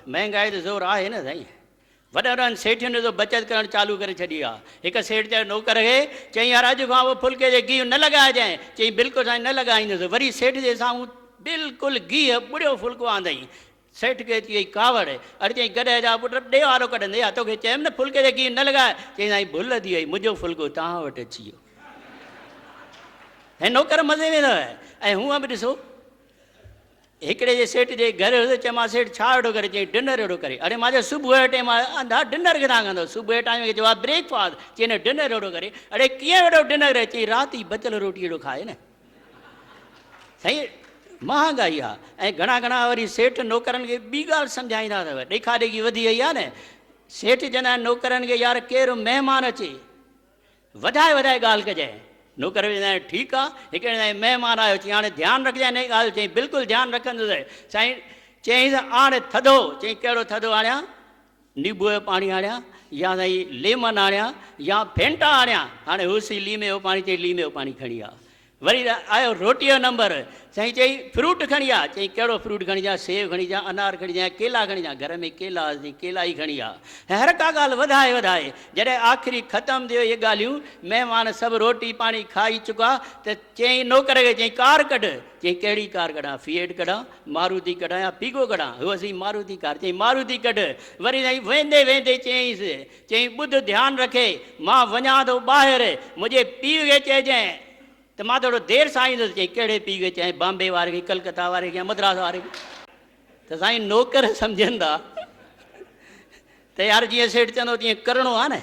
महंगाई तो ज़ोर आहे न साईं। वॾनि वॾनि सेठियुनि जो बचत करणु चालू करे छॾी आहे। हिकु सेठ चयो नौकर खे, चईं यार अॼु खां उहो फुल्के जे गिहु न लॻाइजांइ। चईं बिल्कुलु साईं न लॻाईंदुसि। वरी सेठ जे साम्हूं बिल्कुलु गिहु बुढ़ियो फुल्को आंदई। सेठ खे चई कावड़, अरे चई गॾे जा पुट ॾे वारो कढंदे या तोखे चयमि न फुल्के जे गिहु न लॻाए। चई साईं भुल थी वई, मुंहिंजो फुल्को तव्हां वटि अची वियो। ऐं नौकर मज़े में न आहे। ऐं हूअं बि ॾिसो, हिकिड़े जे सेठ जे घर हुयो, चयोमांसि सेठ छा वेठो करे? चई डिनर वेठो करे। अरे मां चयो सुबुह जो टाइम आहे, डिनर किथां कंदो? सुबुह जे टाइम खे जवाबु ब्रेकफास्ट। चई न डिनर वेठो करे। अरे कीअं वेठो डिनर करे? चई राति ई बचियल रोटी वेठो खाए न। साईं महांगाई आहे। ऐं घणा घणा वरी सेठ नौकरनि खे ॿी ॻाल्हि सम्झाईंदा अथव, ॾेखा ॾेखी वधी वई आहे न। सेठ चवंदा आहिनि नौकरनि खे यार केरु महिमान अचे वधाए वधाए ॻाल्हि कजांइ। नौकर चवंदा आहिनि ठीकु आहे। हिकिड़े ॾींहुं महिमान आयो, चई हाणे ध्यानु रखजांइ हिन ॻाल्हि। चई बिल्कुलु ध्यानु रखंदुसि साईं। चईं हाणे थधो। चई कहिड़ो थधो आणियां? नीबू जो पाणी आणियां या साईं लेमन आणियां या फेंटा आणियां? हाणे हुसी लीमे जो पाणी। चई लीमे जो पाणी खणी आ। वरी आयो रोटीअ जो नंबर। साईं चई फ्रूट खणी आ। चई कहिड़ो फ्रूट खणी अचां? सेव खणी अचां, अनार खणी अचां, केला खणी अचां? घर में केला हुआसीं, केला ई खणी आ। हर का ॻाल्हि वधाए वधाए जॾहिं आख़िरी ख़तमु थियो इहे ॻाल्हियूं, महिमान सभु रोटी पाणी खाई चुका, त चई नौकर खे, चई कार कढ। चई कहिड़ी कार कढां? फिएट कढां, मारुति कढां या पीगो कढां? हुअसीं मारुति कार। चई मारुति कढ। वरी साईं वेंदे वेंदे चयईंसि, चई ॿुध ध्यानु रखे, मां वञा थो ॿाहिरि, मुंहिंजे पीउ खे चइजांइ त मां थोरो देरि सां ईंदुसि। चई कहिड़े पीउ खे चई? बॉम्बे वारे खे, कलकत्ता वारे खे या मद्रास वारे खे? त साईं नौकर सम्झनि था त यार जीअं सेठ चवंदो तीअं करिणो आहे न।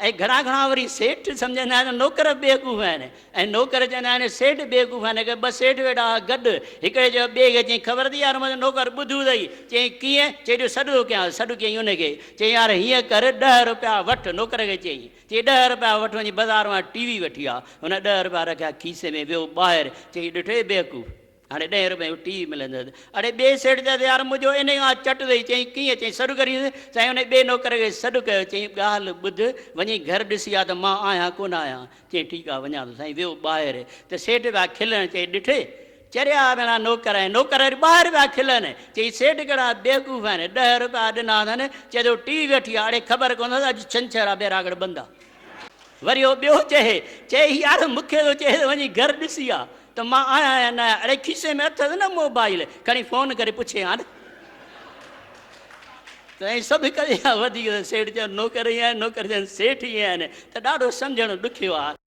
ऐं घणा घणा वरी सेठ सम्झंदा आहिनि नौकर बेवकूफ़ आहिनि, ऐं नौकर चवंदा आहिनि सेठ बेवकूफ़ आहिनि। की ॿ सेठ वेठा गॾु, हिकिड़े चयो ॿिए खे, चई ख़बर थी यार मुंहिंजो नौकर ॿुधू अथई? चई कीअं? चई ॾियो सॾु थो कयां। सॾु कयईं हुनखे। चई यार हीअं कर, 10 रुपया वठि। नौकर खे चई 10 रुपया वठि, वञी बाज़ार मां टीवी वठी आहे। हुन 10 रुपया रखिया खीसे में, वियो ॿाहिरि। चई ॾिठे बेवकूफ़, हाणे 10 रुपए जो टीवी मिलंदुसि। अरे ॿिए सेठ चयो यार मुंहिंजो इन खां चट अथई। चई कीअं? चई सॾु करींसि। साईं हुन ॿिए नौकर खे सॾु कयो। चई ॻाल्हि ॿुध, वञी घर ॾिसी आहे त मां आहियां कोन आहियां? चई ठीकु आहे वञा थो। साईं वियो ॿाहिरि, त सेठ पिया खिलनि। चई ॾिठे चरिया भेणा नौकर आहिनि। नौकर वरी ॿाहिरि पिया खिलनि। चई सेठ कहिड़ा बेवकूफ़ आहिनि, 10 रुपया ॾिना अथनि, चए थो टीवी वठी आहे। अड़े ख़बर कोन अथसि अॼु छंछरु आहे, ॿेरागढ़ बंदि आहे। वरी उहो ॿियो चए यार मूंखे थो चए वञी घर ॾिसी आहे त मां आहियां या न आहियां? अड़े खीसे में अथसि न मोबाइल, खणी फ़ोन करे पुछे हा न। त ऐं सभु करे वधीक सेठ चवनि नौकर ई आहिनि, नौकर चवनि सेठ ई आहिनि, त ॾाढो सम्झणु ॾुखियो आहे।